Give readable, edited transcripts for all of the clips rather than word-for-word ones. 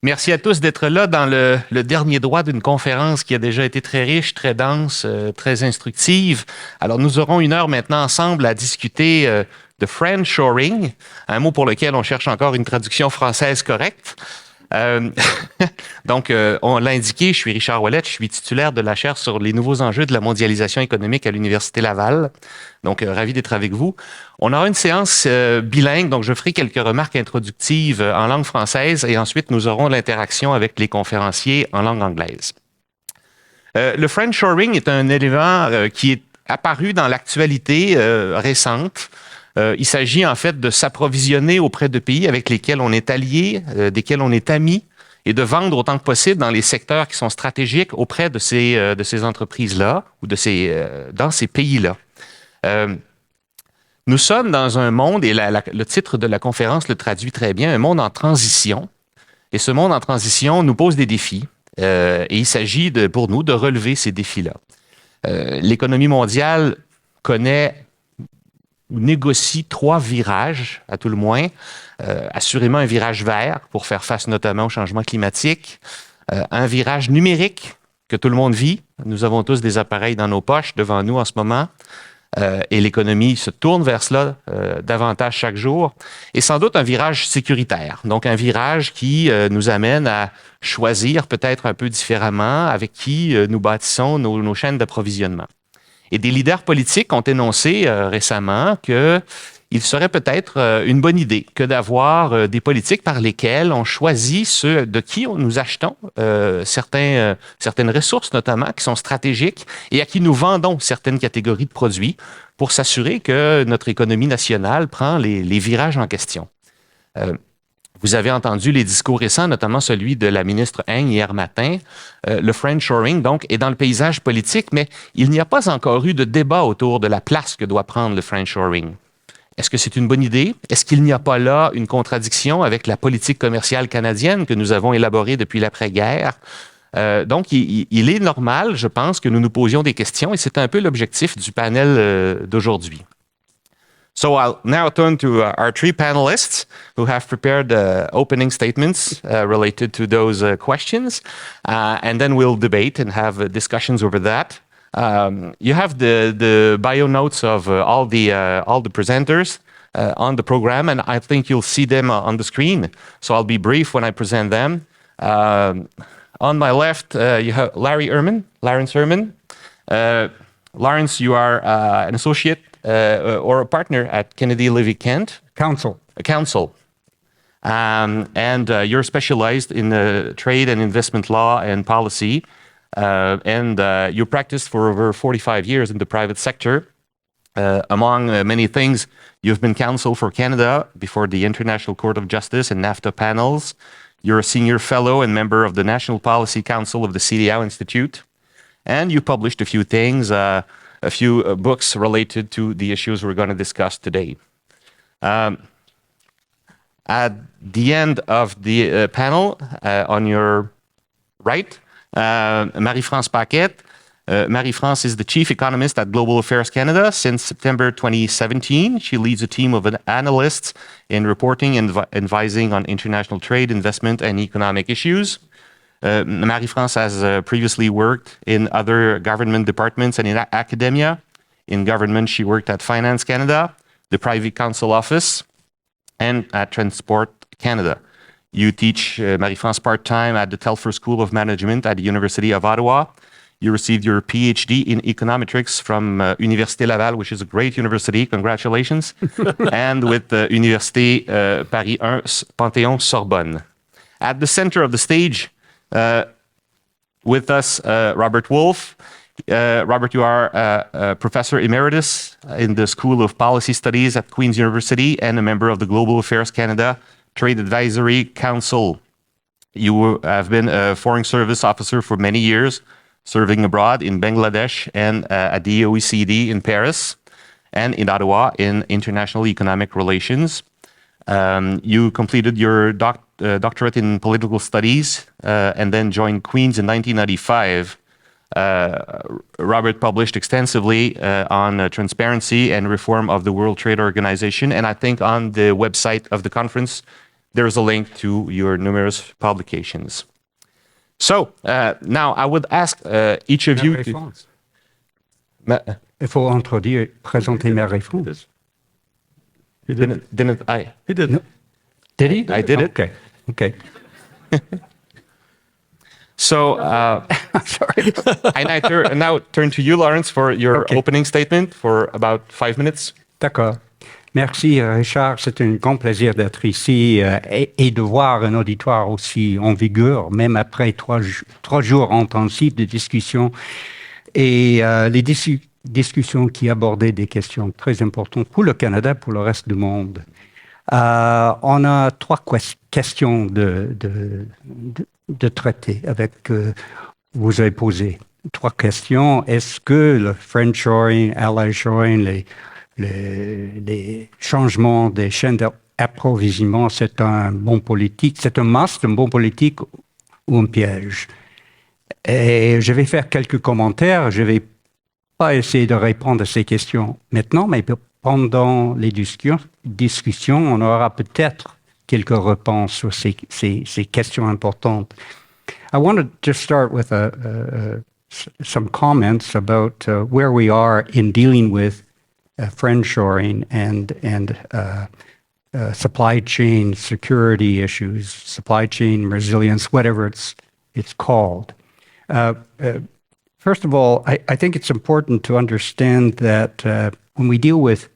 Merci à tous d'être là dans le dernier droit d'une conférence qui a déjà été très riche, très dense, très instructive. Alors, nous aurons 1 heure maintenant ensemble à discuter de friendshoring, un mot pour lequel on cherche encore une traduction française correcte. Euh, donc, on l'a indiqué, je suis Richard Ouellet, je suis titulaire de la chaire sur les nouveaux enjeux de la mondialisation économique à l'Université Laval. Donc, ravi d'être avec vous. On aura une séance bilingue, donc je ferai quelques remarques introductives en langue française et ensuite nous aurons l'interaction avec les conférenciers en langue anglaise. Le friendshoring est un élément qui est apparu dans l'actualité récente. Il s'agit en fait de s'approvisionner auprès de pays avec lesquels on est allié, desquels on est amis, et de vendre autant que possible dans les secteurs qui sont stratégiques auprès de ces entreprises-là ou dans ces pays-là. Nous sommes dans un monde, et le titre de la conférence le traduit très bien, un monde en transition. Et ce monde en transition nous pose des défis. Et il s'agit pour nous de relever ces défis-là. L'économie mondiale connaît ou négocie 3 virages, à tout le moins. Assurément un virage vert pour faire face notamment au changement climatique. Un virage numérique que tout le monde vit. Nous avons tous des appareils dans nos poches devant nous en ce moment. Et l'économie se tourne vers cela davantage chaque jour. Et sans doute un virage sécuritaire. Donc un virage qui nous amène à choisir peut-être un peu différemment avec qui nous bâtissons nos chaînes d'approvisionnement. Et des leaders politiques ont énoncé récemment qu'il serait peut-être une bonne idée que d'avoir des politiques par lesquelles on choisit ceux de qui nous achetons certaines ressources notamment qui sont stratégiques et à qui nous vendons certaines catégories de produits pour s'assurer que notre économie nationale prend les virages en question. Vous avez entendu les discours récents, notamment celui de la ministre Eng hier matin. Le friendshoring, donc, est dans le paysage politique, mais il n'y a pas encore eu de débat autour de la place que doit prendre le friendshoring. Est-ce que c'est une bonne idée? Est-ce qu'il n'y a pas là une contradiction avec la politique commerciale canadienne que nous avons élaborée depuis l'après-guerre? Donc, il est normal, je pense, que nous nous posions des questions et c'est un peu l'objectif du panel d'aujourd'hui. So I'll now turn to our 3 panelists who have prepared opening statements related to those questions, and then we'll debate and have discussions over that. You have the bio notes of all the presenters on the program, and I think you'll see them on the screen. So I'll be brief when I present them. On my left, you have Lawrence Herman. Lawrence, you are an associate or a partner at Kennedy Levy Kent. Counsel. And you're specialized in trade and investment law and policy. And you practiced for over 45 years in the private sector. Among many things, you've been counsel for Canada before the International Court of Justice and NAFTA panels. You're a senior fellow and member of the National Policy Council of the CDM Institute. And you published a few things, a few books related to the issues we're going to discuss today. At the end of the panel, on your right, Marie-France Paquet. Marie-France is the chief economist at Global Affairs Canada since September 2017. She leads a team of analysts in reporting and advising on international trade, investment, and economic issues. Marie-France has previously worked in other government departments and in academia. In government, she worked at Finance Canada, the Privy Council Office, and at Transport Canada. You teach, Marie-France, part-time at the Telfer School of Management at the University of Ottawa. You received your PhD in econometrics from Université Laval, which is a great university. Congratulations. And with Université Paris 1, Panthéon-Sorbonne. At the center of the stage, with us, Robert Wolfe. Robert, you are a professor emeritus in the School of Policy Studies at Queen's University and a member of the Global Affairs Canada Trade Advisory Council. You have been a Foreign Service officer for many years, serving abroad in Bangladesh and at the OECD in Paris and in Ottawa in international economic relations. You completed your doctorate in political studies and then joined Queen's in 1995. Robert published extensively on transparency and reform of the World Trade Organization, and I think on the website of the conference, there's a link to your numerous publications. So, now I would ask each of you to... Il faut introduire, présenter ma réponse. Didn't I? He did. No. Did he? I did it. Okay. So, Sorry. I now turn to you, Lawrence, for your opening statement for about 5 minutes. D'accord. Merci, Richard. C'est un grand plaisir d'être ici et de voir un auditoire aussi en vigueur, même après trois jours intensifs de discussion. Et les discussions qui abordaient des questions très importantes pour le Canada, pour le reste du monde. On a trois questions de traiter avec vous avez posé. Trois questions. Est-ce que le friendshoring, allieshoring, les changements des chaînes d'approvisionnement, c'est un bon politique, c'est un must, un bon politique ou un piège? Et je vais faire quelques commentaires. Je ne vais pas essayer de répondre à ces questions maintenant, mais pendant les discussions, on aura peut-être quelques réponses sur ces questions importantes. I wanted to start with some comments about where we are in dealing with friendshoring and supply chain security issues, supply chain resilience, whatever it's called. First of all, I think it's important to understand that when we deal with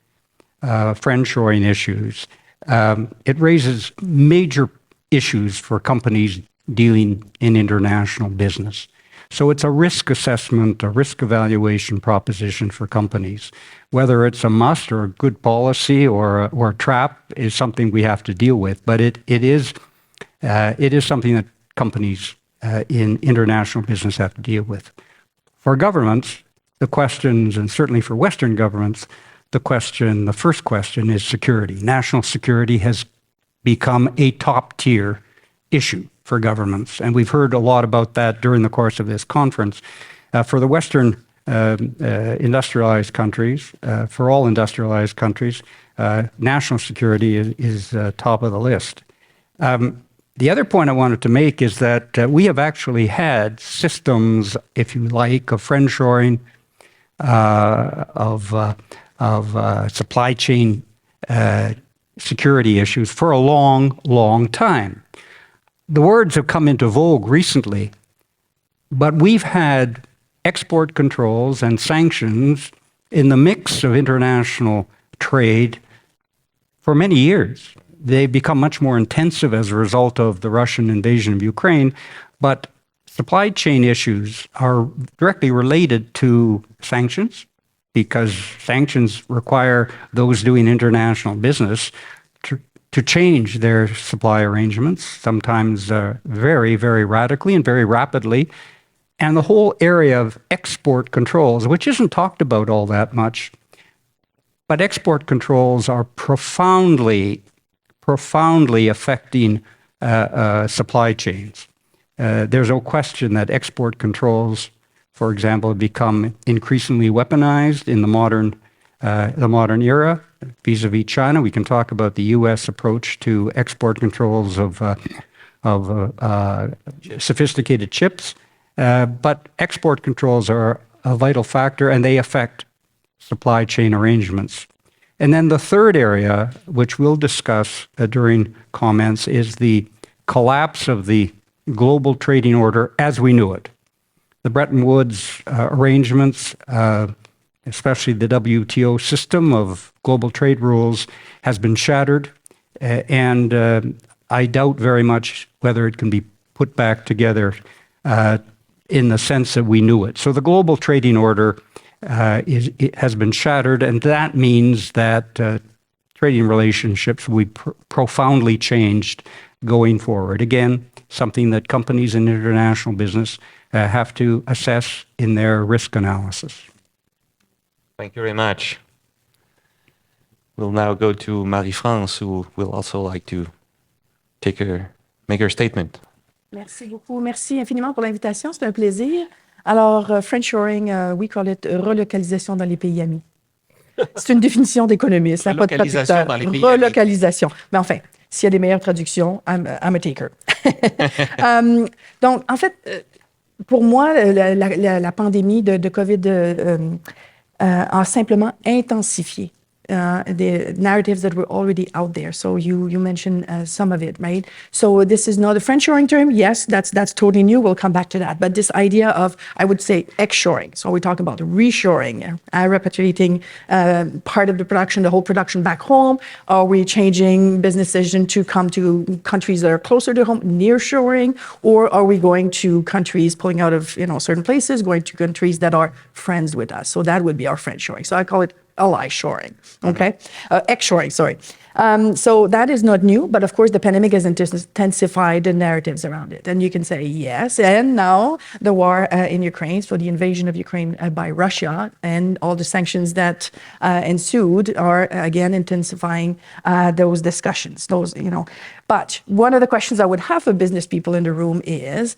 friendshoring issues, it raises major issues for companies dealing in international business. So it's a risk assessment, a risk evaluation proposition for companies. Whether it's a must or a good policy or a trap is something we have to deal with. But it is something that companies in international business have to deal with. For governments, the questions, and certainly for Western governments, the first question is security. National security has become a top-tier issue for governments, and we've heard a lot about that during the course of this conference. For the Western industrialized countries, for all industrialized countries, national security is top of the list. The other point I wanted to make is that we have actually had systems, if you like, of friendshoring, of supply chain security issues for a long, long time. The words have come into vogue recently, but we've had export controls and sanctions in the mix of international trade for many years. They've become much more intensive as a result of the Russian invasion of Ukraine, but supply chain issues are directly related to sanctions, because sanctions require those doing international business to change their supply arrangements, sometimes very, very radically and very rapidly. And the whole area of export controls, which isn't talked about all that much, but export controls are profoundly affecting supply chains. There's no question that export controls, for example, have become increasingly weaponized in the modern era vis-a-vis China. We can talk about the U.S. approach to export controls of sophisticated chips, but export controls are a vital factor, and they affect supply chain arrangements. And then the third area, which we'll discuss during comments, is the collapse of the global trading order as we knew it. The Bretton Woods arrangements, especially the WTO system of global trade rules, has been shattered, and I doubt very much whether it can be put back together in the sense that we knew it. So the global trading order has been shattered, and that means that trading relationships will be profoundly changed going forward. Again, something that companies in international business have to assess in their risk analysis. Thank you very much. We'll now go to Marie-France, who will also like to make her statement. Merci beaucoup. Merci infiniment pour l'invitation. C'est un plaisir. Alors, friendshoring, we call it relocalisation dans les pays amis. C'est une définition d'économiste, pas de traducteur. Relocalisation dans les pays Relocalisation. Mais enfin, S'il y a des meilleures traductions, I'm a taker. Donc, en fait, pour moi, la pandémie de COVID a simplement intensifié the narratives that were already out there. So you mentioned some of it, right? So this is not a friendshoring term. Yes, that's totally new. We'll come back to that. But this idea of, I would say, exshoring. So we talk about reshoring, repatriating part of the production, the whole production back home. Are we changing business decision to come to countries that are closer to home, nearshoring, or are we going to countries pulling out of certain places, going to countries that are friends with us? So that would be our friendshoring. So I call it ally shoring, okay? Exshoring, sorry. So that is not new, but of course the pandemic has intensified the narratives around it. And you can say yes, and now the war in Ukraine, so the invasion of Ukraine by Russia and all the sanctions that ensued are again intensifying those discussions, But one of the questions I would have for business people in the room is,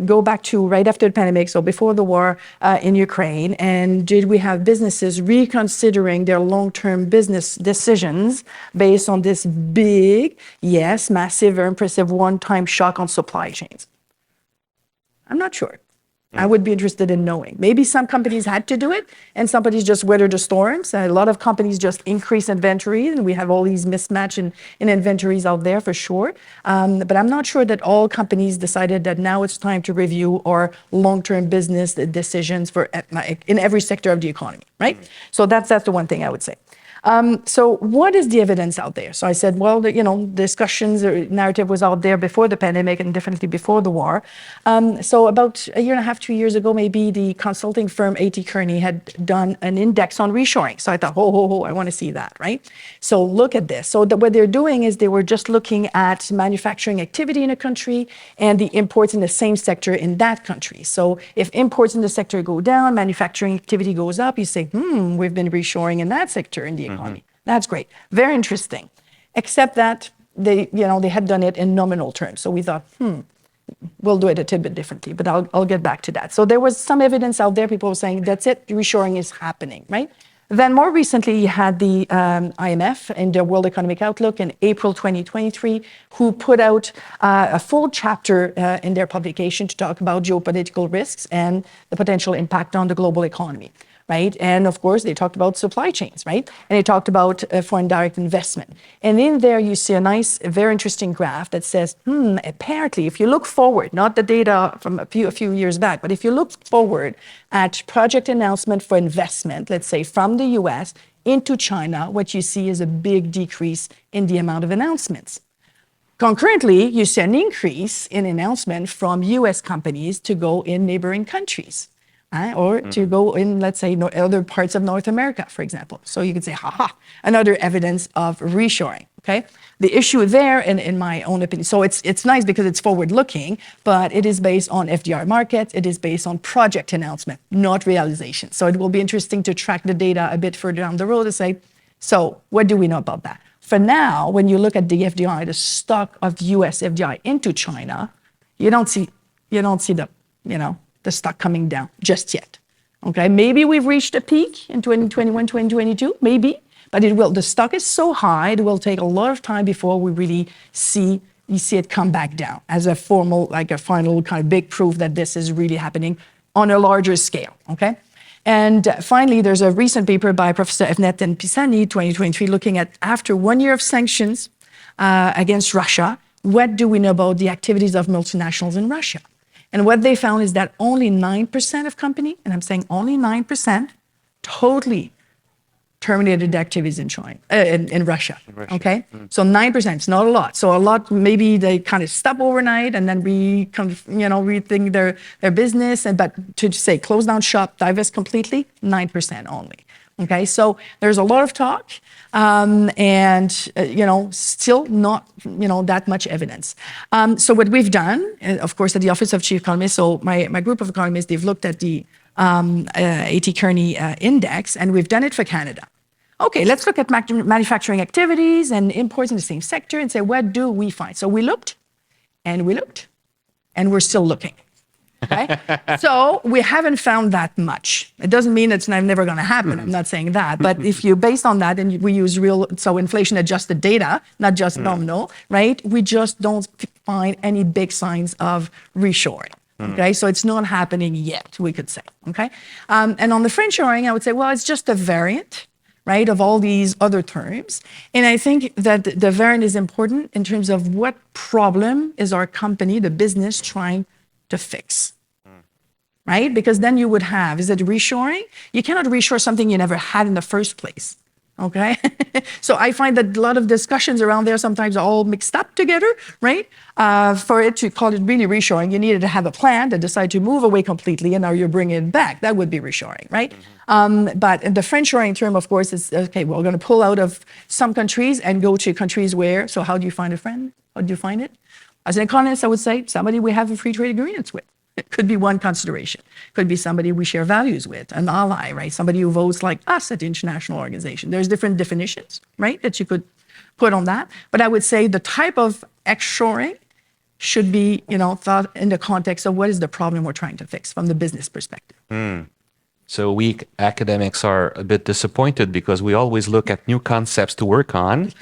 go back to right after the pandemic, so before the war in Ukraine, and did we have businesses reconsidering their long-term business decisions based on this big, yes, massive, very impressive one-time shock on supply chains? I'm not sure. I would be interested in knowing. Maybe some companies had to do it, and some companies just weathered the storms. A lot of companies just increase inventory, and we have all these mismatch in inventories out there for sure. But I'm not sure that all companies decided that now it's time to review our long-term business decisions in every sector of the economy, right? So that's the one thing I would say. So what is the evidence out there? So I said, well, discussions or narrative was out there before the pandemic and definitely before the war. So about a year and a half, 2 years ago, maybe the consulting firm A.T. Kearney had done an index on reshoring. So I thought, I want to see that, right? So look at this. So what they're doing is they were just looking at manufacturing activity in a country and the imports in the same sector in that country. So if imports in the sector go down, manufacturing activity goes up, you say, we've been reshoring in that sector in the economy. That's great. Very interesting. Except that they had done it in nominal terms. So we thought, we'll do it a tidbit differently, but I'll get back to that. So there was some evidence out there. People were saying, that's it, reshoring is happening, right? Then more recently, you had the IMF and the World Economic Outlook in April 2023, who put out a full chapter in their publication to talk about geopolitical risks and the potential impact on the global economy. Right? And of course, they talked about supply chains, right? And they talked about foreign direct investment. And in there, you see a nice, very interesting graph that says, apparently, if you look forward, not the data from a few years back, but if you look forward at project announcement for investment, let's say from the US into China, what you see is a big decrease in the amount of announcements. Concurrently, you see an increase in announcement from US companies to go in neighboring countries. Or to go in, let's say, other parts of North America, for example. So you could say, another evidence of reshoring, okay? The issue there, in my own opinion, so it's nice because it's forward-looking, but it is based on FDR markets, it is based on project announcement, not realization. So it will be interesting to track the data a bit further down the road and say, so what do we know about that? For now, when you look at the FDI, the stock of US FDI into China, you don't see the stock coming down just yet. Okay, maybe we've reached a peak in 2021, 2022, maybe, but the stock is so high, it will take a lot of time before we really see it come back down as a formal, like a final kind of big proof that this is really happening on a larger scale, okay? And finally, there's a recent paper by Professor Emeritus and Pisani, 2023, looking at after 1 year of sanctions against Russia, what do we know about the activities of multinationals in Russia? And what they found is that only 9% of companies, and I'm saying only 9%, totally terminated their activities in China, in Russia. Okay, so 9%, it's not a lot. So a lot, maybe they kind of stop overnight and then rethink their business. But to say close down shop, divest completely, 9% only. Okay, so there's a lot of talk, and still not that much evidence. So what we've done, of course, at the Office of Chief Economist, so my group of economists, they've looked at the A.T. Kearney index, and we've done it for Canada. Okay, let's look at manufacturing activities and imports in the same sector and say, what do we find? So we looked, and we're still looking. Okay? So we haven't found that much. It doesn't mean it's never going to happen. I'm not saying that. But if you, based on that, and we use real, so inflation adjusted data, not just nominal, right? We just don't find any big signs of reshoring. Okay, so it's not happening yet, we could say. Okay, and on the friendshoring, I would say, well, it's just a variant, right, of all these other terms. And I think that the variant is important in terms of what problem is our company, the business, trying to fix. Right? Because then you would have, is it reshoring? You cannot reshore something you never had in the first place. Okay? So I find that a lot of discussions around there sometimes are all mixed up together, right? For it to call it really reshoring, you needed to have a plan to decide to move away completely, and now you're bringing it back. That would be reshoring, right? But the friendshoring term, of course, is, okay, we're going to pull out of some countries and go to countries where, so how do you find a friend? How do you find it? As an economist, I would say somebody we have a free trade agreements with. It could be one consideration. Could be somebody we share values with, an ally, right? Somebody who votes like us at the international organization. There's different definitions, right, that you could put on that. But I would say the type of exshoring should be, thought in the context of what is the problem we're trying to fix from the business perspective. So we academics are a bit disappointed because we always look at new concepts to work on.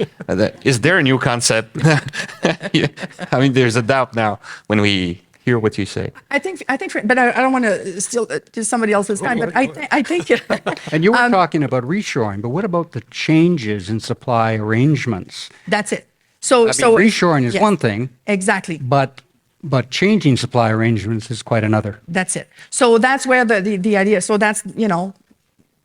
Is there a new concept? I mean, there's a doubt now when we hear what you say. I think, but I don't want to steal somebody else's time. But I think. And you were talking about reshoring, but what about the changes in supply arrangements? That's it. So reshoring is one thing. Exactly. But changing supply arrangements is quite another. That's it. So that's where the idea. So that's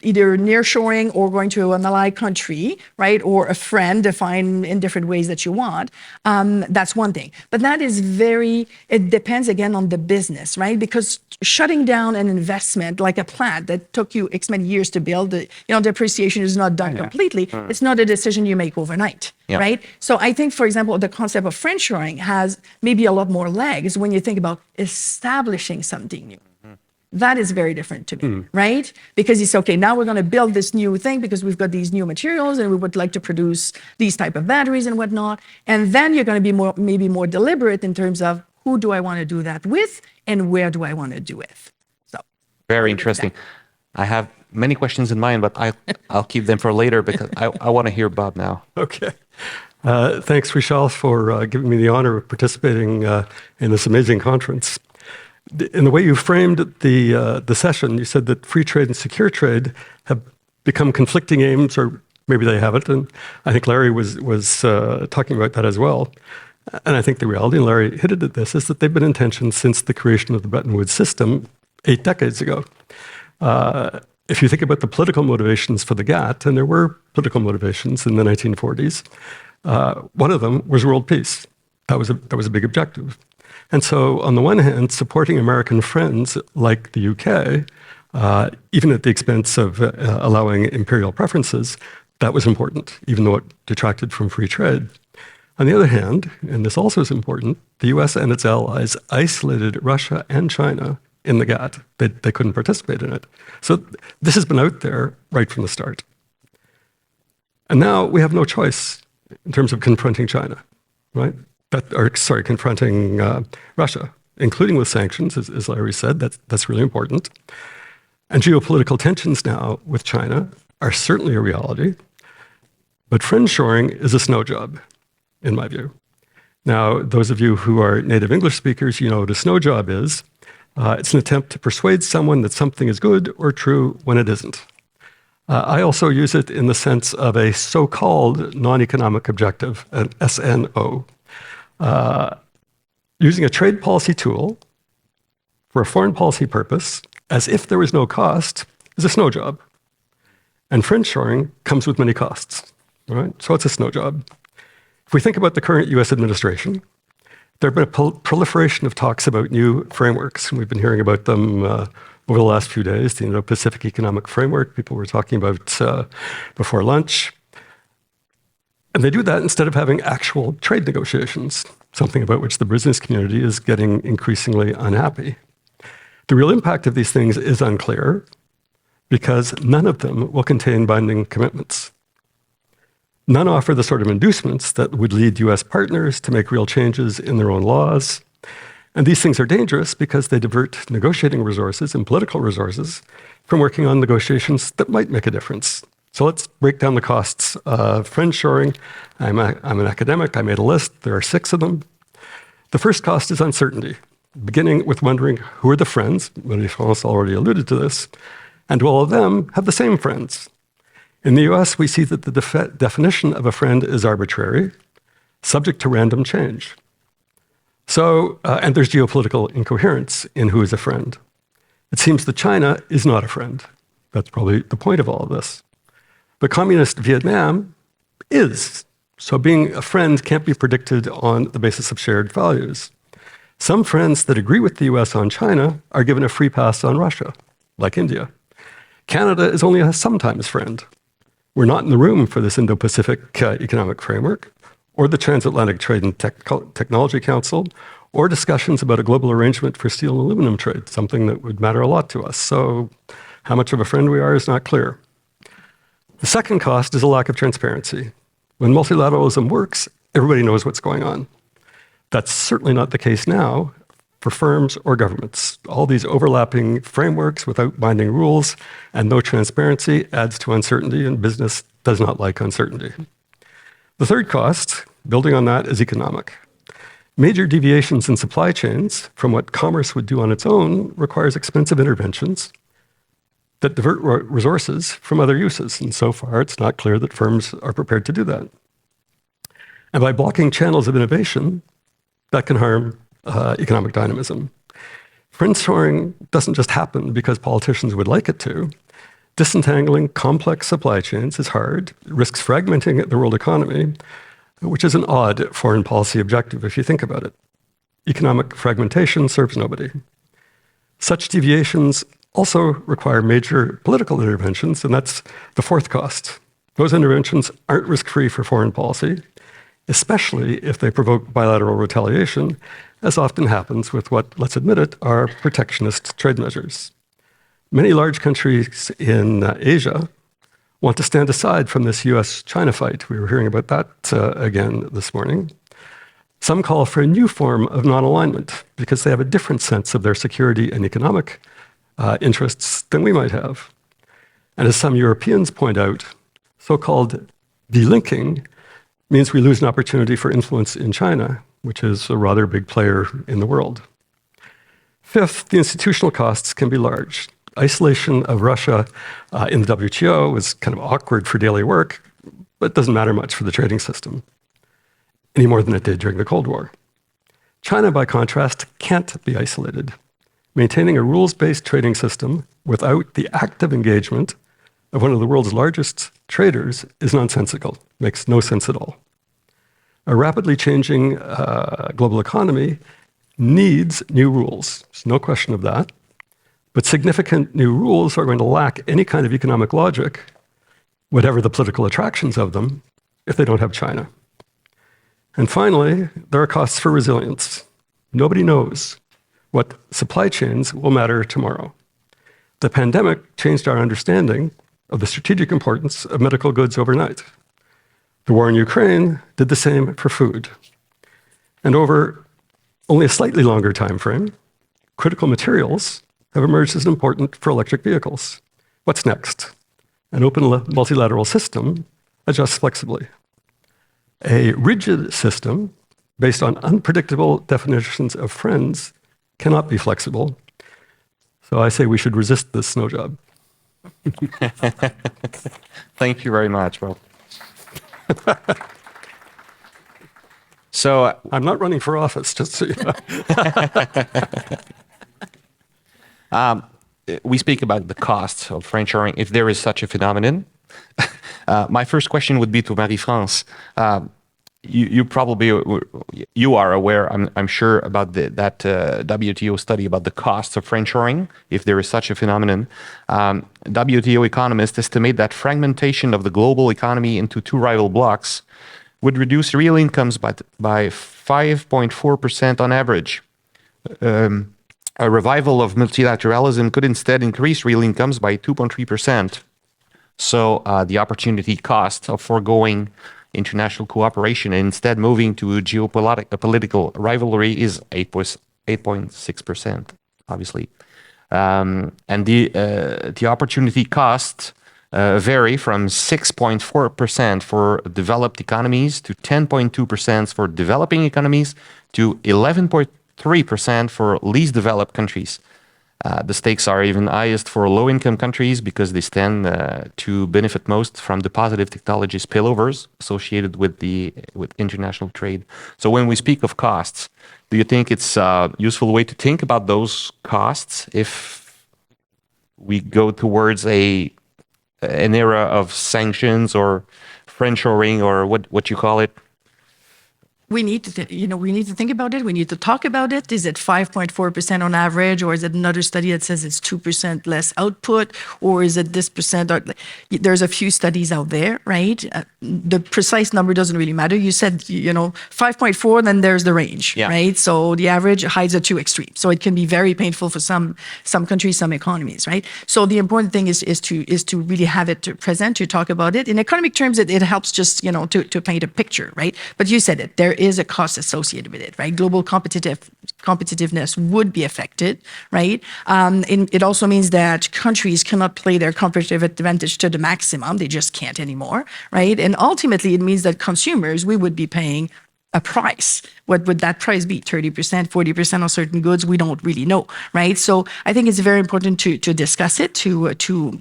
either nearshoring or going to an allied country, right, or a friend, defined in different ways that you want. That's one thing. But that is it depends again on the business, right? Because shutting down an investment like a plant that took you X many years to build, depreciation is not done completely. It's not a decision you make overnight, right? So I think, for example, the concept of friendshoring has maybe a lot more legs when you think about establishing something new. That is very different to me, right? Because it's okay, now we're going to build this new thing because we've got these new materials and we would like to produce these type of batteries and whatnot. And then you're going to be maybe more deliberate in terms of who do I want to do that with and where do I want to do it. So very interesting. I have many questions in mind, but I'll keep them for later because I want to hear Bob now. Okay. Thanks, Richelle, for giving me the honor of participating in this amazing conference. In the way you framed the session, you said that free trade and secure trade have become conflicting aims, or maybe they haven't. And I think Larry was talking about that as well. And I think the reality, and Larry hinted at this, is that they've been in tension since the creation of the Bretton Woods system 8 decades ago. If you think about the political motivations for the GATT, and there were political motivations in the 1940s, one of them was world peace. That was a big objective. And so, on the one hand, supporting American friends like the UK, even at the expense of allowing imperial preferences, that was important, even though it detracted from free trade. On the other hand, and this also is important, the US and its allies isolated Russia and China in the GATT. They couldn't participate in it. So this has been out there right from the start. And now we have no choice in terms of confronting China, right? Confronting Russia, including with sanctions, as Larry said. That's really important. And geopolitical tensions now with China are certainly a reality. But friendshoring is a snow job, in my view. Now, those of you who are native English speakers, you know what a snow job is. It's an attempt to persuade someone that something is good or true when it isn't. I also use it in the sense of a so-called non-economic objective, an SNO. Using a trade policy tool for a foreign policy purpose, as if there was no cost, is a snow job. And friendshoring comes with many costs, right? So it's a snow job. If we think about the current US administration, there have been a proliferation of talks about new frameworks, and we've been hearing about them over the last few days. The Indo-Pacific Economic Framework, people were talking about before lunch. And they do that instead of having actual trade negotiations, something about which the business community is getting increasingly unhappy. The real impact of these things is unclear because none of them will contain binding commitments. None offer the sort of inducements that would lead US partners to make real changes in their own laws. And these things are dangerous because they divert negotiating resources and political resources from working on negotiations that might make a difference. So let's break down the costs of friendshoring. I'm an academic. I made a list. There are 6 of them. The first cost is uncertainty, beginning with wondering who are the friends. Marie-France already alluded to this. And do all of them have the same friends? In the US, we see that the definition of a friend is arbitrary, subject to random change. So, and there's geopolitical incoherence in who is a friend. It seems that China is not a friend. That's probably the point of all of this. But communist Vietnam is. So being a friend can't be predicted on the basis of shared values. Some friends that agree with the US on China are given a free pass on Russia, like India. Canada is only a sometimes friend. We're not in the room for this Indo-Pacific economic framework, or the Transatlantic Trade and Technology Council, or discussions about a global arrangement for steel and aluminum trade, something that would matter a lot to us. So how much of a friend we are is not clear. The second cost is a lack of transparency. When multilateralism works, everybody knows what's going on. That's certainly not the case now for firms or governments. All these overlapping frameworks without binding rules and no transparency adds to uncertainty, and business does not like uncertainty. The third cost, building on that, is economic. Major deviations in supply chains from what commerce would do on its own requires expensive interventions that divert resources from other uses. And so far, it's not clear that firms are prepared to do that. And by blocking channels of innovation, that can harm economic dynamism. Friendshoring doesn't just happen because politicians would like it to. Disentangling complex supply chains is hard. It risks fragmenting the world economy, which is an odd foreign policy objective if you think about it. Economic fragmentation serves nobody. Such deviations also require major political interventions, and that's the fourth cost. Those interventions aren't risk-free for foreign policy, especially if they provoke bilateral retaliation, as often happens with what, let's admit it, are protectionist trade measures. Many large countries in Asia want to stand aside from this US-China fight. We were hearing about that again this morning. Some call for a new form of non-alignment because they have a different sense of their security and economic interests than we might have. And as some Europeans point out, so-called delinking means we lose an opportunity for influence in China, which is a rather big player in the world. Fifth, the institutional costs can be large. Isolation of Russia in the WTO is kind of awkward for daily work, but doesn't matter much for the trading system, any more than it did during the Cold War. China, by contrast, can't be isolated. Maintaining a rules-based trading system without the active engagement of one of the world's largest traders is nonsensical, makes no sense at all. A rapidly changing global economy needs new rules. There's no question of that. But significant new rules are going to lack any kind of economic logic, whatever the political attractions of them, if they don't have China. And finally, there are costs for resilience. Nobody knows what supply chains will matter tomorrow. The pandemic changed our understanding of the strategic importance of medical goods overnight. The war in Ukraine did the same for food. And over only a slightly longer time frame, critical materials have emerged as important for electric vehicles. What's next? An open multilateral system adjusts flexibly. A rigid system based on unpredictable definitions of friends cannot be flexible. So I say we should resist this snow job. Thank you very much, Bob. So I'm not running for office, just so you know. We speak about the costs of friendshoring, if there is such a phenomenon. My first question would be to Marie-France. You probably are aware, I'm sure, about that WTO study about the costs of friendshoring, if there is such a phenomenon. WTO economists estimate that fragmentation of the global economy into two rival blocs would reduce real incomes by 5.4% on average. A revival of multilateralism could instead increase real incomes by 2.3%. So the opportunity cost of foregoing international cooperation and instead moving to a geopolitical rivalry is 8.6%, obviously. And the opportunity costs vary from 6.4% for developed economies to 10.2% for developing economies to 11.3% for least developed countries. The stakes are even highest for low-income countries because they stand to benefit most from the positive technology spillovers associated with international trade. So when we speak of costs, do you think it's a useful way to think about those costs if we go towards an era of sanctions or friendshoring or what you call it? We need to, we need to think about it. We need to talk about it. Is it 5.4% on average, or is it another study that says it's 2% less output, or is it this percent? There's a few studies out there, right? The precise number doesn't really matter. You said, 5.4, then there's the range, right? So the average hides the two extremes. So it can be very painful for some countries, some economies, right? So the important thing is to really have it present, to talk about it. In economic terms, it helps just, to paint a picture, right? But you said it. There is a cost associated with it, right? Global competitiveness would be affected, right? It also means that countries cannot play their competitive advantage to the maximum. They just can't anymore, right? And ultimately, it means that consumers, we would be paying a price. What would that price be? 30%, 40% on certain goods? We don't really know, right? So I think it's very important to discuss it, to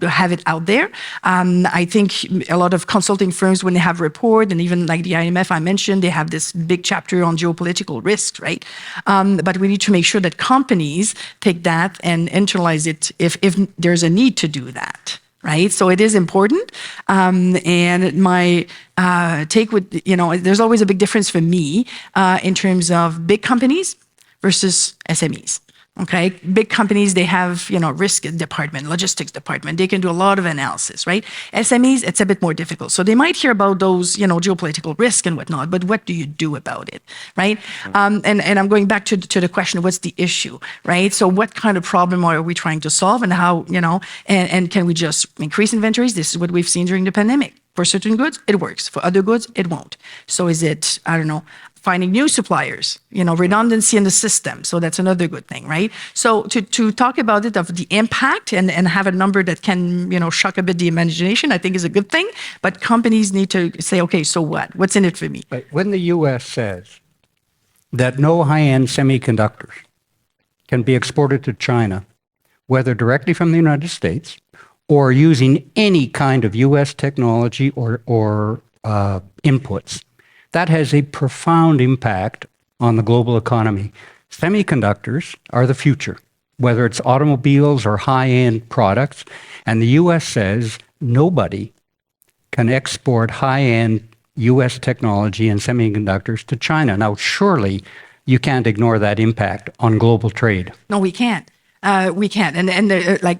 have it out there. I think a lot of consulting firms, when they have a report, and even like the IMF I mentioned, they have this big chapter on geopolitical risks, right? But we need to make sure that companies take that and internalize it if there's a need to do that. Right, so it is important, and my take would, there's always a big difference for me in terms of big companies versus SMEs. Okay, big companies, they have, risk department, logistics department. They can do a lot of analysis, right? SMEs, it's a bit more difficult. So they might hear about those, geopolitical risk and whatnot, but what do you do about it, right? And I'm going back to the question, what's the issue, right? So what kind of problem are we trying to solve, and how, and can we just increase inventories? This is what we've seen during the pandemic. For certain goods, it works. For other goods, it won't. So is it, I don't know, finding new suppliers, redundancy in the system. So that's another good thing, right? So to talk about it, of the impact and have a number that can, shock a bit the imagination, I think is a good thing. But companies need to say, okay, so what? What's in it for me? When the U.S. says that no high-end semiconductors can be exported to China, whether directly from the United States or using any kind of U.S. technology or inputs, that has a profound impact on the global economy. Semiconductors are the future, whether it's automobiles or high-end products. And the U.S. says nobody can export high-end U.S. technology and semiconductors to China. Now, surely you can't ignore that impact on global trade. No, we can't. We can't. And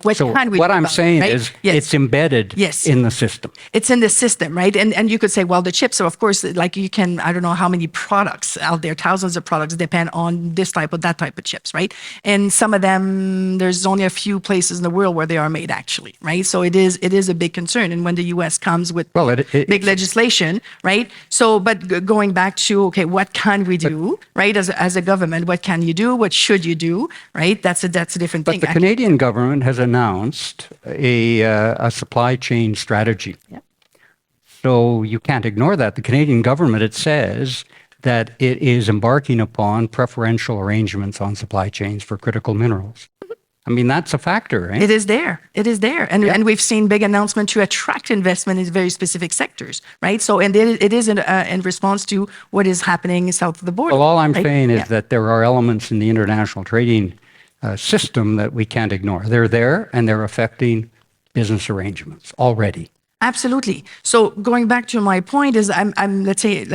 what so can we what do I'm about saying it, right? is it's embedded in the system. It's in the system, right? And you could say, well, the chips, so of course, like you can, I don't know how many products out there, thousands of products depend on this type of, that type of chips, right? And some of them, there's only a few places in the world where they are made actually, right? So it is a big concern. And when the US comes with big legislation, right? So, but going back to, okay, what can we do, right? As a government, what can you do? What should you do, right? That's a different but thing. The Canadian government has announced a supply chain strategy. Yeah. So you can't ignore that. The Canadian government, it says that it is embarking upon preferential arrangements on supply chains for critical minerals. I mean, that's a factor, right? It is there. It is there. And we've seen big announcements to attract investment in very specific sectors, right? So, and it is in response to what is happening south of the border. Well, all I'm saying is that there are elements in the international trading system that we can't ignore. They're there, and they're affecting business arrangements already. Absolutely. So going back to my point is, let's say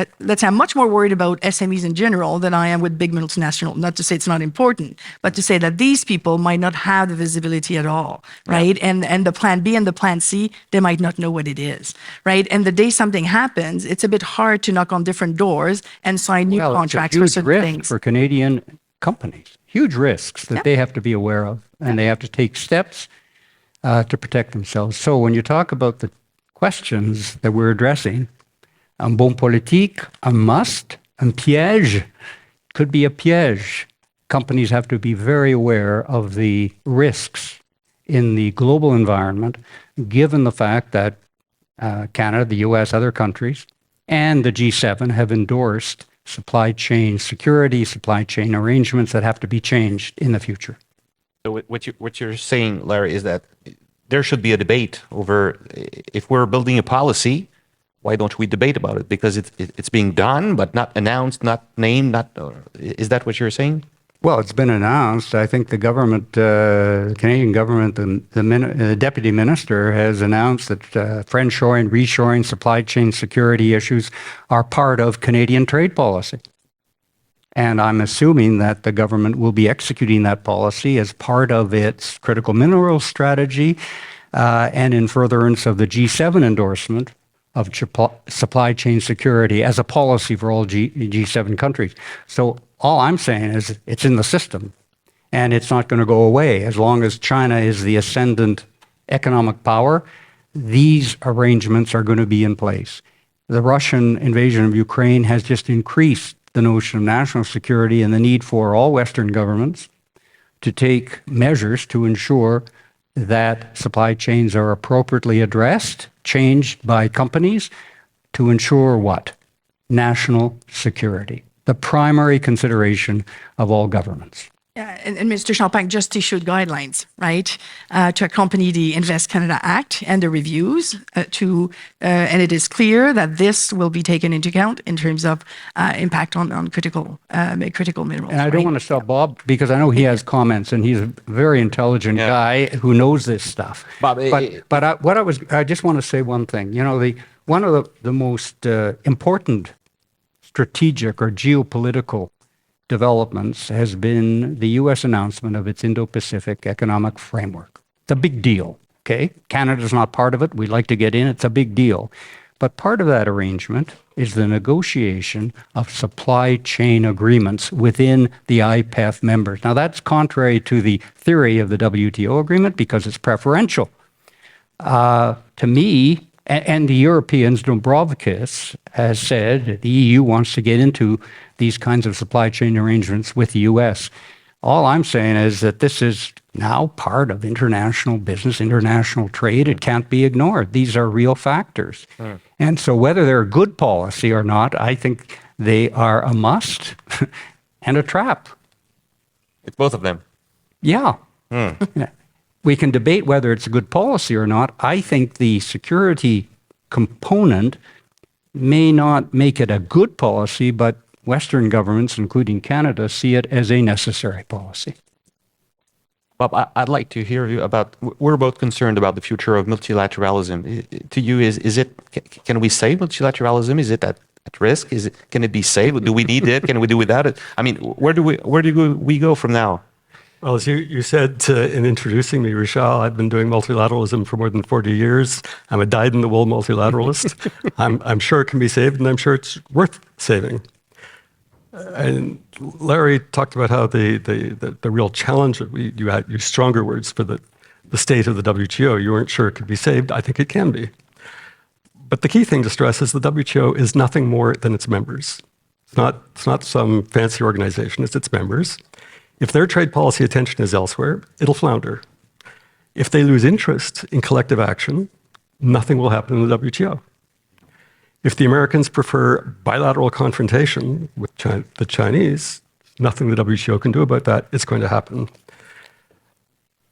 I'm much more worried about SMEs in general than I am with big multinational. Not to say it's not important, but to say that these people might not have the visibility at all, right? Yeah. And the plan B and the plan C, they might not know what it is, right? And the day something happens, it's a bit hard to knock on different doors and sign new contracts for certain things. For Canadian companies, huge risks that they have to be aware of, and they have to take steps to protect themselves. So when you talk about the questions that we're addressing, un bon politique, un must, un piège, could be a piège, companies have to be very aware of the risks in the global environment, given the fact that Canada, the US, other countries, and the G7 have endorsed supply chain security, supply chain arrangements that have to be changed in the future. So what you're saying, Larry, is that there should be a debate over if we're building a policy, why don't we debate about it? Because it's being done, but not announced, not named, is that what you're saying? Well, it's been announced. I think the government, Canadian government, the deputy minister has announced that friendshoring, reshoring, supply chain security issues are part of Canadian trade policy. And I'm assuming that the government will be executing that policy as part of its critical minerals strategy and in furtherance of the G7 endorsement of supply chain security as a policy for all G7 countries. So all I'm saying is it's in the system, and it's not going to go away. As long as China is the ascendant economic power, these arrangements are going to be in place. The Russian invasion of Ukraine has just increased the notion of national security and the need for all Western governments to take measures to ensure that supply chains are appropriately addressed, changed by companies to ensure what? National security, the primary consideration of all governments. Yeah, and Mr. Champagne just issued guidelines, right, to accompany the Invest Canada Act and the reviews and it is clear that this will be taken into account in terms of impact on critical minerals. And I don't want to stop Bob because I know he has comments and he's a very intelligent guy who knows this stuff. Bob, I just want to say one thing. You know, one of the most important strategic or geopolitical developments has been the U.S. announcement of its Indo-Pacific Economic Framework. It's a big deal, okay? Canada's not part of it. We'd like to get in. It's a big deal. But part of that arrangement is the negotiation of supply chain agreements within the IPEF members. Now, that's contrary to the theory of the WTO agreement because it's preferential. To me, and the Europeans, Dombrovskis, has said the EU wants to get into these kinds of supply chain arrangements with the US. All I'm saying is that this is now part of international business, international trade. It can't be ignored. These are real factors. And so whether they're a good policy or not, I think they are a must and a trap. It's both of them. Yeah. We can debate whether it's a good policy or not. I think the security component may not make it a good policy, but Western governments, including Canada, see it as a necessary policy. Bob, I'd like to hear you about, we're both concerned about the future of multilateralism. To you, can we save multilateralism? Is it at risk? Can it be saved? Do we need it? Can we do without it? I mean, where do we go from now? Well, as you said in introducing me, Richard, I've been doing multilateralism for more than 40 years. I'm a dyed-in-the-wool multilateralist. I'm sure it can be saved, and I'm sure it's worth saving. And Larry talked about how the real challenge, you had your stronger words for the state of the WTO. You weren't sure it could be saved. I think it can be. But the key thing to stress is the WTO is nothing more than its members. It's not some fancy organization, it's its members. If their trade policy attention is elsewhere, it'll flounder. If they lose interest in collective action, nothing will happen in the WTO. If the Americans prefer bilateral confrontation with the Chinese, nothing the WTO can do about that. It's going to happen.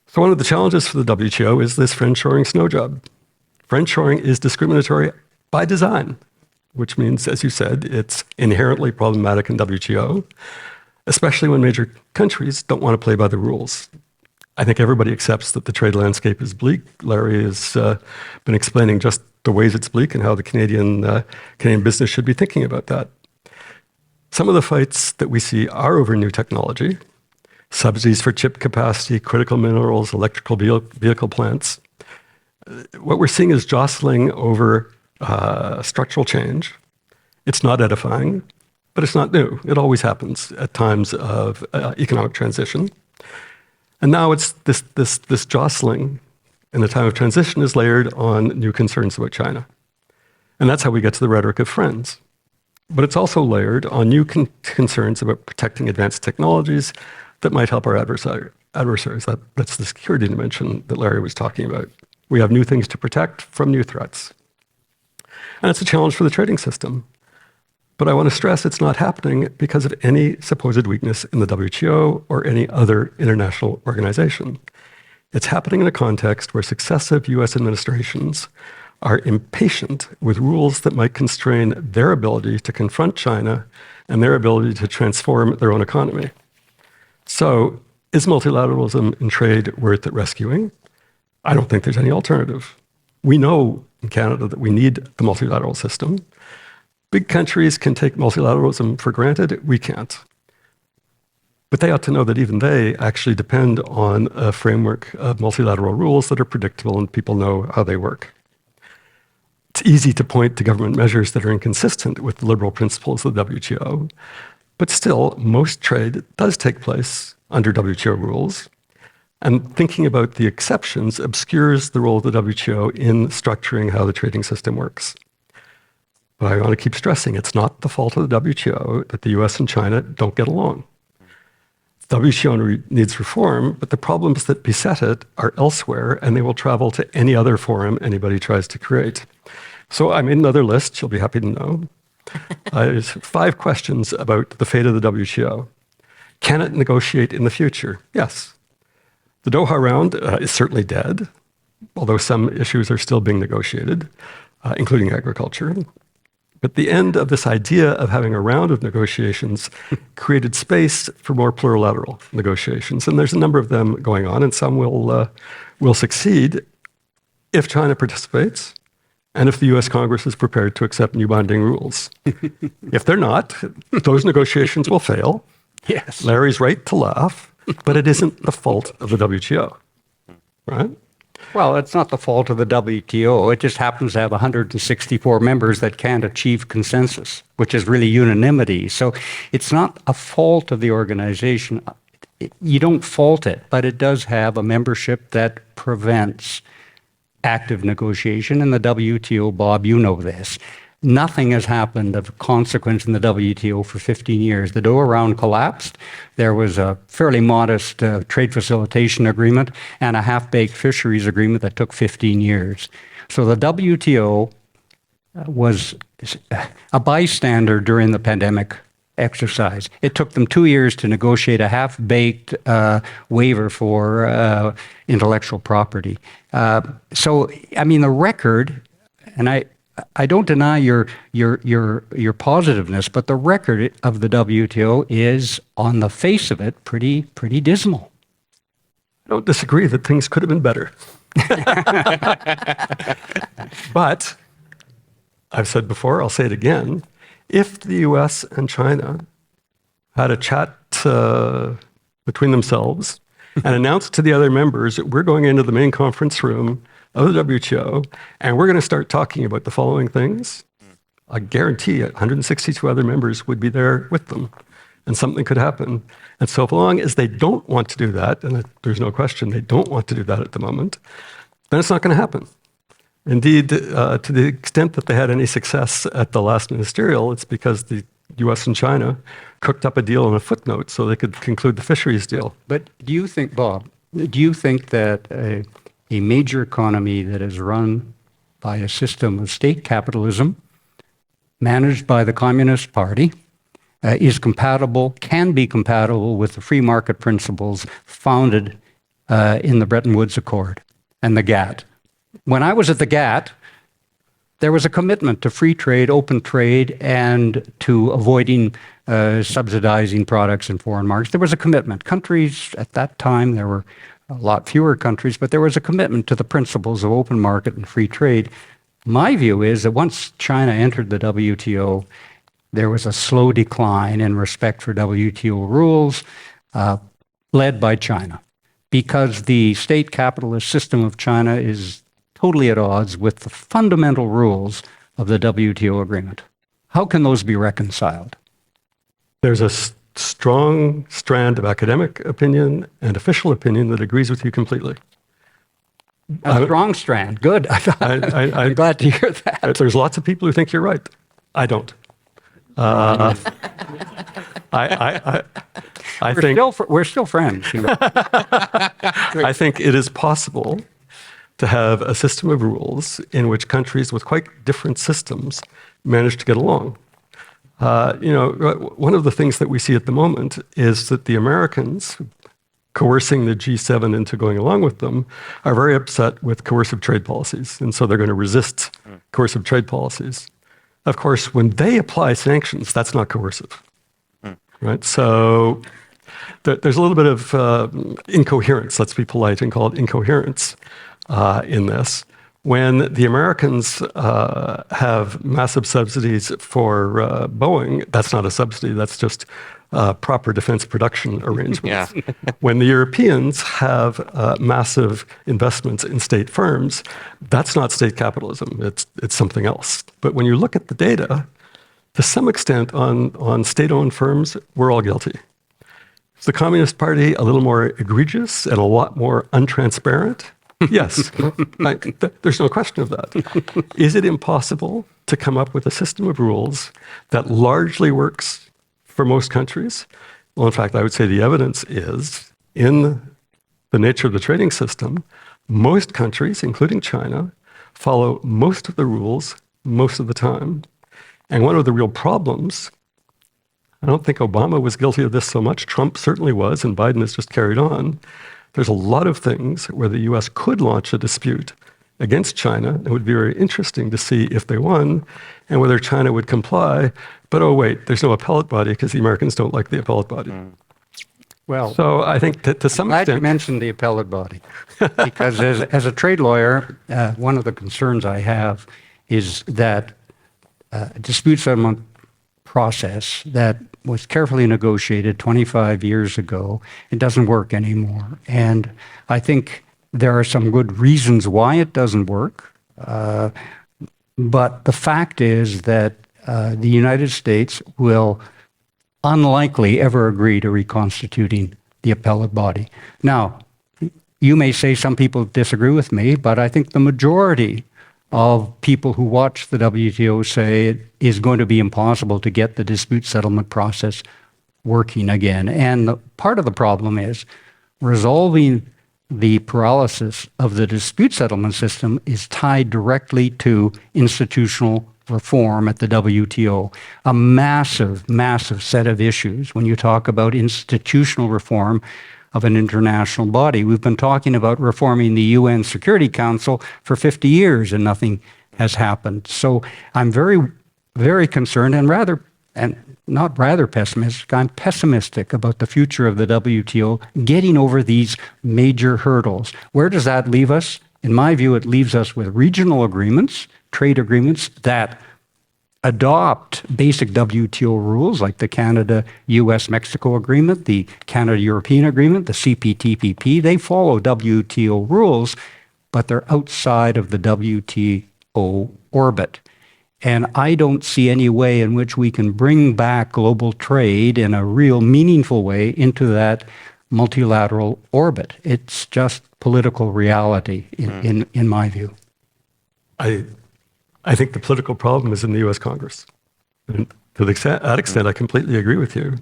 So one of the challenges for the WTO is this friendshoring snow job. Friendshoring is discriminatory by design, which means, as you said, it's inherently problematic in WTO, especially when major countries don't want to play by the rules. I think everybody accepts that the trade landscape is bleak. Larry has been explaining just the ways it's bleak and how the Canadian business should be thinking about that. Some of the fights that we see are over new technology, subsidies for chip capacity, critical minerals, electrical vehicle plants. What we're seeing is jostling over structural change. It's not edifying, but it's not new. It always happens at times of economic transition. And now it's this jostling in the time of transition is layered on new concerns about China. And that's how we get to the rhetoric of friends. But it's also layered on new concerns about protecting advanced technologies, that might help our adversaries. That's the security dimension that Larry was talking about. We have new things to protect from new threats. And it's a challenge for the trading system. But I want to stress it's not happening because of any supposed weakness in the WTO or any other international organization. It's happening in a context where successive US administrations are impatient with rules that might constrain their ability to confront China and their ability to transform their own economy. So, is multilateralism in trade worth rescuing? I don't think there's any alternative. We know in Canada that we need the multilateral system. Big countries can take multilateralism for granted. We can't. But they ought to know that even they actually depend on a framework of multilateral rules that are predictable and people know how they work. It's easy to point to government measures that are inconsistent with the liberal principles of the WTO, but still, most trade does take place under WTO rules, and thinking about the exceptions obscures the role of the WTO in structuring how the trading system works. But I want to keep stressing, it's not the fault of the WTO that the US and China don't get along. WTO needs reform, but the problems that beset it are elsewhere, and they will travel to any other forum anybody tries to create. So I made another list, you'll be happy to know. There's 5 questions about the fate of the WTO. Can it negotiate in the future? Yes. The Doha round is certainly dead, although some issues are still being negotiated, including agriculture. But the end of this idea of having a round of negotiations created space for more plurilateral negotiations. And there's a number of them going on, and some will succeed if China participates and if the US Congress is prepared to accept new binding rules. If they're not, those negotiations will fail. Yes. Larry's right to laugh, but it isn't the fault of the WTO, right? Well, it's not the fault of the WTO. It just happens to have 164 members that can't achieve consensus, which is really unanimity. So it's not a fault of the organization. You don't fault it, but it does have a membership that prevents active negotiation. In the WTO, Bob, you know this. Nothing has happened of consequence in the WTO for 15 years. The Doha round collapsed. There was a fairly modest trade facilitation agreement and a half-baked fisheries agreement that took 15 years. So the WTO was a bystander during the pandemic exercise. It took them 2 years to negotiate a half-baked waiver for intellectual property. So, I mean, the record, and I don't deny your positiveness, but the record of the WTO is, on the face of it, pretty dismal. I don't disagree that things could have been better. But I've said before, I'll say it again, if the US and China had a chat between themselves and announced to the other members that we're going into the main conference room of the WTO, and we're going to start talking about the following things, I guarantee 162 other members would be there with them, and something could happen. And so long as they don't want to do that, and there's no question they don't want to do that at the moment, then it's not going to happen. Indeed, to the extent that they had any success at the last ministerial, it's because the US and China cooked up a deal in a footnote so they could conclude the fisheries deal. But do you think, Bob, that a major economy that is run by a system of state capitalism managed by the Communist Party can be compatible with the free market principles founded in the Bretton Woods Accord and the GATT? When I was at the GATT, there was a commitment to free trade, open trade, and to avoiding subsidizing products in foreign markets. There was a commitment. Countries at that time, there were a lot fewer countries, but there was a commitment to the principles of open market and free trade. My view is that once China entered the WTO, there was a slow decline in respect for WTO rules led by China, because the state capitalist system of China is totally at odds with the fundamental rules of the WTO agreement. How can those be reconciled? There's a strong strand of academic opinion and official opinion that agrees with you completely. A strong strand. Good. I'm glad to hear that. There's lots of people who think you're right. I don't. We're still friends. You know. I think it is possible to have a system of rules in which countries with quite different systems manage to get along. One of the things that we see at the moment is that the Americans, coercing the G7 into going along with them, are very upset with coercive trade policies, and so they're going to resist coercive trade policies. Of course, when they apply sanctions, that's not coercive, right? So there's a little bit of incoherence, let's be polite and call it incoherence in this. When the Americans have massive subsidies for Boeing, that's not a subsidy, that's just proper defense production arrangements. Yeah. When the Europeans have massive investments in state firms, that's not state capitalism, it's something else. But when you look at the data, to some extent on state-owned firms, we're all guilty. Is the Communist Party a little more egregious and a lot more untransparent? Yes, there's no question of that. Is it impossible to come up with a system of rules that largely works for most countries? Well, in fact, I would say the evidence is, in the nature of the trading system, most countries, including China, follow most of the rules most of the time. And one of the real problems, I don't think Obama was guilty of this so much, Trump certainly was, and Biden has just carried on. There's a lot of things where the US could launch a dispute against China. It would be very interesting to see if they won and whether China would comply. But oh, wait, there's no appellate body because the Americans don't like the appellate body. Well, so I think to some glad extent... you mentioned the appellate body, because as a trade lawyer, one of the concerns I have is that a dispute settlement process that was carefully negotiated 25 years ago, it doesn't work anymore. And I think there are some good reasons why it doesn't work. But the fact is that the United States will unlikely ever agree to reconstituting the appellate body. Now, you may say some people disagree with me, but I think the majority of people who watch the WTO say it is going to be impossible to get the dispute settlement process working again. And part of the problem is resolving the paralysis of the dispute settlement system is tied directly to institutional reform at the WTO, a massive, massive set of issues. When you talk about institutional reform of an international body, we've been talking about reforming the UN Security Council for 50 years and nothing has happened. So I'm very, very concerned and not rather pessimistic, I'm pessimistic about the future of the WTO getting over these major hurdles. Where does that leave us? In my view, it leaves us with regional agreements, trade agreements that adopt basic WTO rules like the Canada-US-Mexico agreement, the Canada-European agreement, the CPTPP. They follow WTO rules, but they're outside of the WTO orbit. And I don't see any way in which we can bring back global trade in a real meaningful way into that multilateral orbit. It's just political reality in my view. I think the political problem is in the US Congress. And to that extent, I completely agree with you.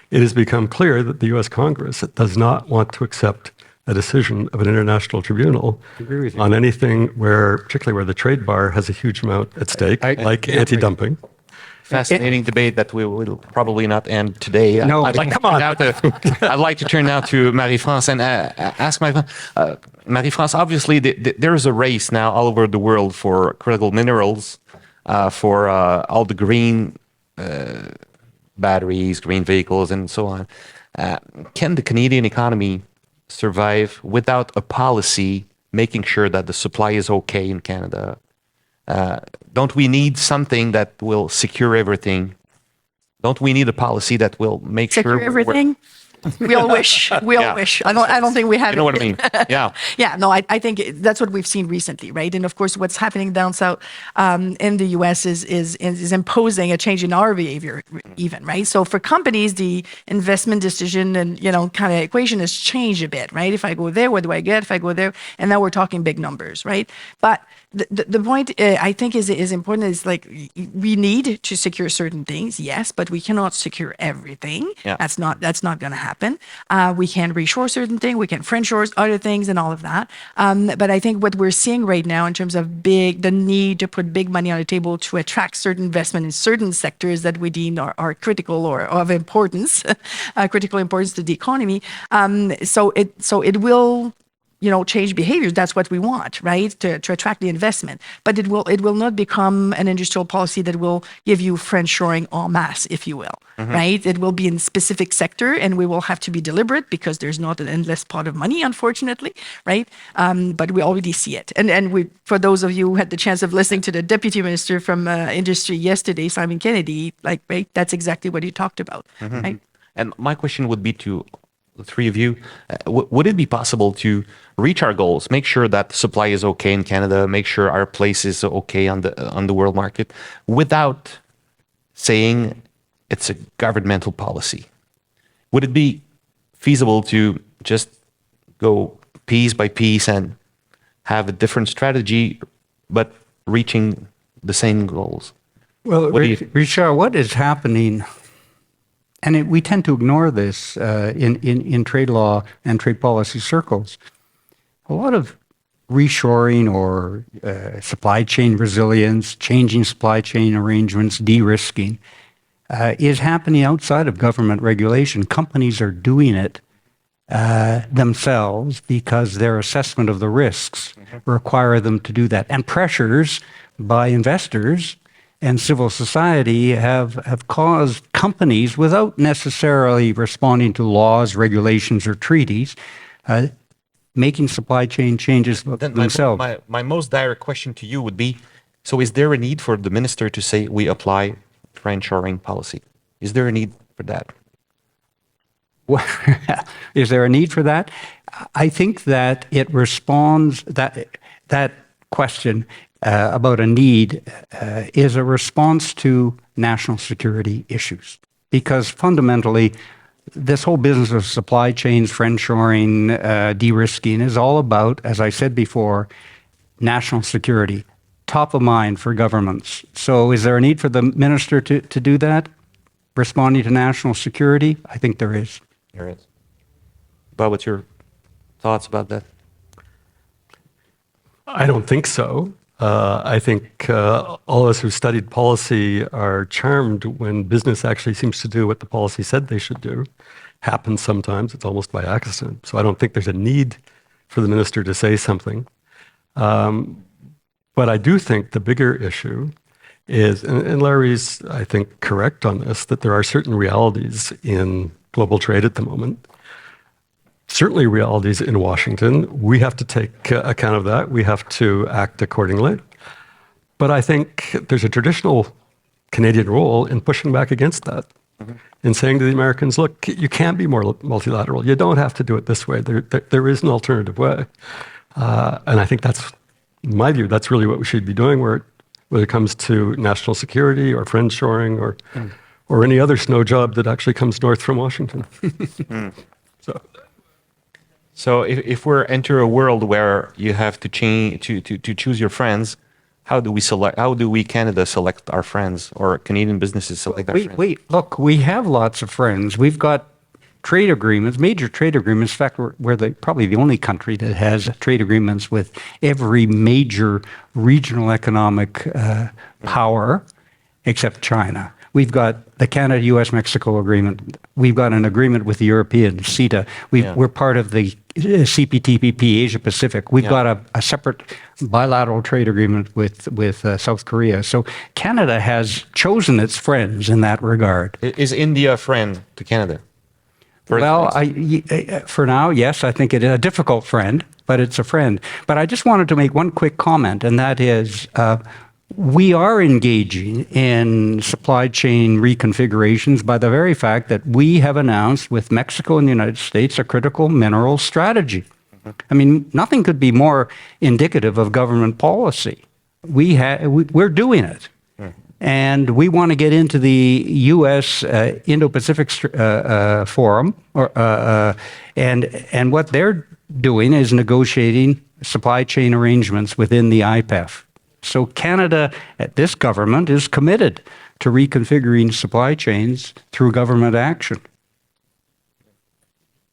It has become clear that the US Congress does not want to accept a decision of an international tribunal on anything particularly where the trade bar has a huge amount at stake, like anti-dumping. Fascinating debate that we will probably not end today. No, come on. I'd like to turn now to Marie-France and ask Marie-France, obviously there is a race now all over the world for critical minerals, for all the green batteries, green vehicles, and so on. Can the Canadian economy survive without a policy making sure that the supply is okay in Canada? Don't we need something that will secure everything? Don't we need a policy that will make Secure sure everything? We all wish. We all wish. I don't think we have. You know what I mean? Yeah. Yeah. No, I think that's what we've seen recently, right? And of course, what's happening down south in the U.S. is imposing a change in our behavior, even, right? So for companies, the investment decision and kind of equation has changed a bit, right? If I go there, what do I get? If I go there, and now we're talking big numbers, right? But the point I think is important is like we need to secure certain things, yes, but we cannot secure everything. Yeah. That's not going to happen. happen. We can reshore certain things, we can friendshore other things and all of that. But I think what we're seeing right now in terms of the need to put big money on the table to attract certain investment in certain sectors that we deem are critical or of importance, critical importance to the economy. So it will change behaviors. That's what we want, right? To attract the investment. But it will not become an industrial policy that will give you friendshoring en masse, if you will, right? It will be in specific sector, and we will have to be deliberate because there's not an endless pot of money, unfortunately, right? But we already see it. And for those of you who had the chance of listening to the deputy minister from industry yesterday, Simon Kennedy, right, that's exactly what he talked about, right? And my question would be to the three of you, would it be possible to reach our goals, make sure that supply is okay in Canada, make sure our place is okay on the world market, without saying it's a governmental policy? Would it be feasible to just go piece by piece and have a different strategy, but reaching the same goals? Well, Richard, what is happening, and we tend to ignore this in trade law and trade policy circles, a lot of reshoring or supply chain resilience, changing supply chain arrangements, de-risking, is happening outside of government regulation. Companies are doing it themselves because their assessment of the risks require them to do that. And pressures by investors and civil society have caused companies, without necessarily responding to laws, regulations, or treaties, making supply chain changes themselves. My most direct question to you would be, so is there a need for the minister to say we apply friendshoring policy? Is there a need for that? Is there a need for that? I think that it responds, that question about a need is a response to national security issues. Because fundamentally, this whole business of supply chains, friendshoring, de-risking is all about, as I said before, national security, top of mind for governments. So is there a need for the minister to do that, responding to national security? I think there is. There is. Bob, what's your thoughts about that? I don't think so. I think all of us who studied policy are charmed when business actually seems to do what the policy said they should do. Happens sometimes, it's almost by accident. So I don't think there's a need for the minister to say something. But I do think the bigger issue is, and Larry's, I think, correct on this, that there are certain realities in global trade at the moment. Certainly realities in Washington. We have to take account of that. We have to act accordingly. But I think there's a traditional Canadian role in pushing back against that, in saying to the Americans, look, you can't be more multilateral. You don't have to do it this way. There is an alternative way. And I think that's, in my view, that's really what we should be doing where it comes to national security or friendshoring or any other snow job that actually comes north from Washington. So if we're enter a world where you have to change to choose your friends, how do we Canada select our friends, or Canadian businesses select our friends? Look, we have lots of friends. We've got trade agreements, major trade agreements. In fact, we're probably the only country that has trade agreements with every major regional economic power except China. We've got the Canada-US-Mexico agreement. We've got an agreement with the Europeans, CETA. We're part of the CPTPP, Asia-Pacific. We've got a separate bilateral trade agreement with South Korea. So Canada has chosen its friends in that regard. Is India a friend to Canada? Well, for now, yes, I think it is a difficult friend, but it's a friend. But I just wanted to make one quick comment, and that is, we are engaging in supply chain reconfigurations by the very fact that we have announced with Mexico and the United States a critical mineral strategy. I mean, nothing could be more indicative of government policy. We're doing it. And we want to get into the U.S. Indo-Pacific Forum, and what they're doing is negotiating supply chain arrangements within the IPEF. So Canada, this government, is committed to reconfiguring supply chains through government action.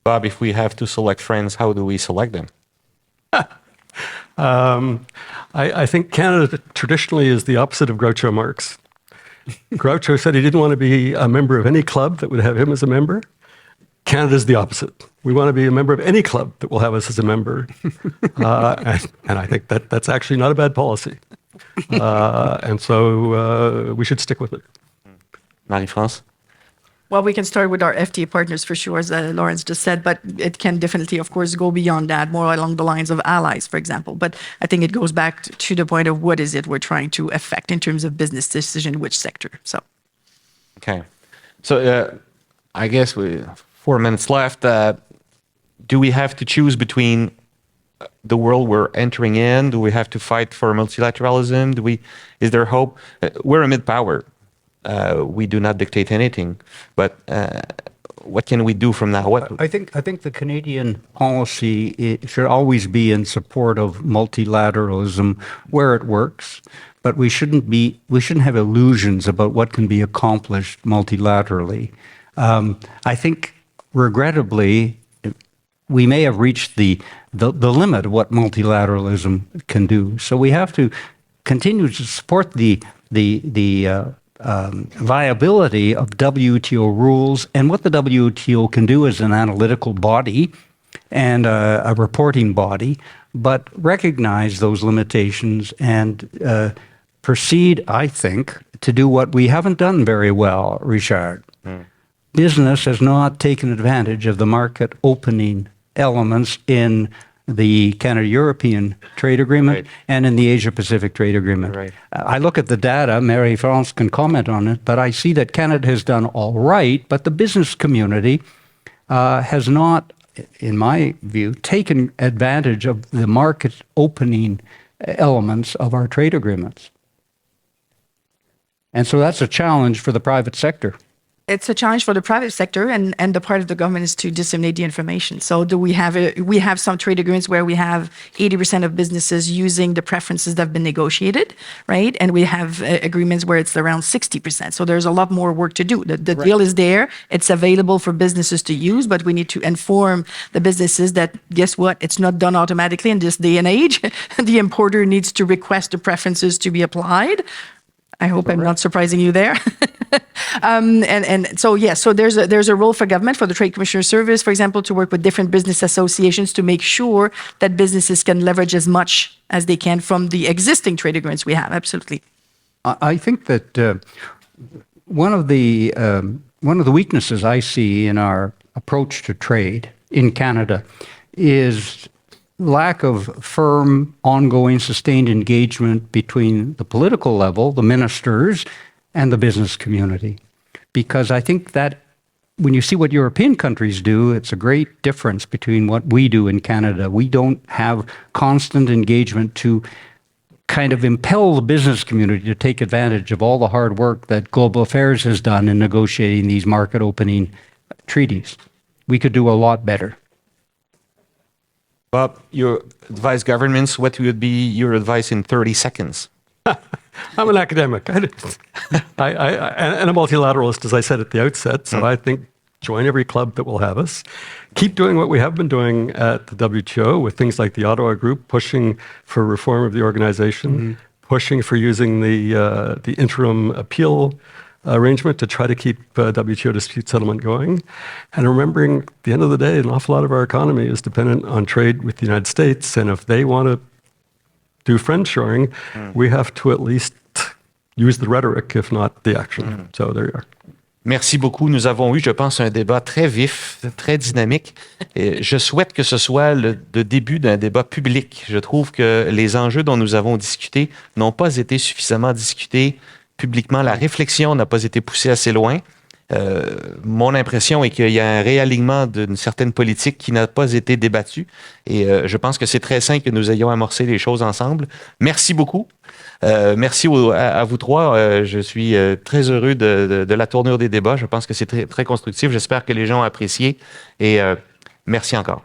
Bob, if we have to select friends, how do we select them? I think Canada traditionally is the opposite of Groucho Marx. Groucho said he didn't want to be a member of any club that would have him as a member. Canada's the opposite. We want to be a member of any club that will have us as a member. And I think that's actually not a bad policy. And so we should stick with it. Marie-France? Well, we can start with our FTA partners for sure, as Lawrence just said, but it can definitely, of course, go beyond that, more along the lines of allies, for example. But I think it goes back to the point of what is it we're trying to affect in terms of business decision, which sector. So, Okay. So I guess we 4 minutes left. Do we have to choose between the world we're entering in? Do we have to fight for multilateralism? Is there hope? We're a mid-power. We do not dictate anything, but what can we do from now? I think the Canadian policy should always be in support of multilateralism where it works, but we shouldn't have illusions about what can be accomplished multilaterally. I think, regrettably, we may have reached the limit of what multilateralism can do. So we have to continue to support the viability of WTO rules and what the WTO can do as an analytical body and a reporting body, but recognize those limitations and proceed, I think, to do what we haven't done very well, Richard. Business has not taken advantage of the market opening elements in the Canada-European Trade Agreement and in the Asia-Pacific Trade Agreement. Right. I look at the data, Marie-France can comment on it, but I see that Canada has done all right, but the business community has not, in my view, taken advantage of the market opening elements of our trade agreements. And so that's a challenge for the private sector. it's a challenge for the private sector, and the part of the government is to disseminate the information. So we have some trade agreements where we have 80% of businesses using the preferences that have been negotiated, right? And we have agreements where it's around 60%. So there's a lot more work to do. The deal is there. It's available for businesses to use, but we need to inform the businesses that, guess what? It's not done automatically in this day and age. The importer needs to request the preferences to be applied. I hope I'm not surprising you there. So there's a role for government, for the Trade Commissioner Service, for example, to work with different business associations to make sure that businesses can leverage as much as they can from the existing trade agreements we have. Absolutely. I think that one of the weaknesses I see in our approach to trade in Canada is lack of firm, ongoing, sustained engagement between the political level, the ministers, and the business community. Because I think that when you see what European countries do, it's a great difference between what we do in Canada. We don't have constant engagement to kind of impel the business community to take advantage of all the hard work that Global Affairs has done in negotiating these market opening treaties. We could do a lot better. Bob, you advise governments. What would be your advice in 30 seconds? I'm an academic and a multilateralist, as I said at the outset. So I think join every club that will have us. Keep doing what we have been doing at the WTO with things like the Ottawa Group, pushing for reform of the organization, pushing for using the interim appeal arrangement to try to keep WTO dispute settlement going. And remembering, at the end of the day, an awful lot of our economy is dependent on trade with the United States. And if they want to do friendshoring, we have to at least use the rhetoric, if not the action. So there you are. Merci beaucoup. Nous avons eu, je pense, un débat très vif, très dynamique. Et je souhaite que ce soit le début d'un débat public. Je trouve que les enjeux dont nous avons discuté n'ont pas été suffisamment discutés publiquement. La réflexion n'a pas été poussée assez loin. Mon impression est qu'il y a un réalignement d'une certaine politique qui n'a pas été débattue. Et je pense que c'est très sain que nous ayons amorcé les choses ensemble. Merci beaucoup. Merci à vous trois. Je suis très heureux de la tournure des débats. Je pense que c'est très, très constructif. J'espère que les gens ont apprécié. Et merci encore.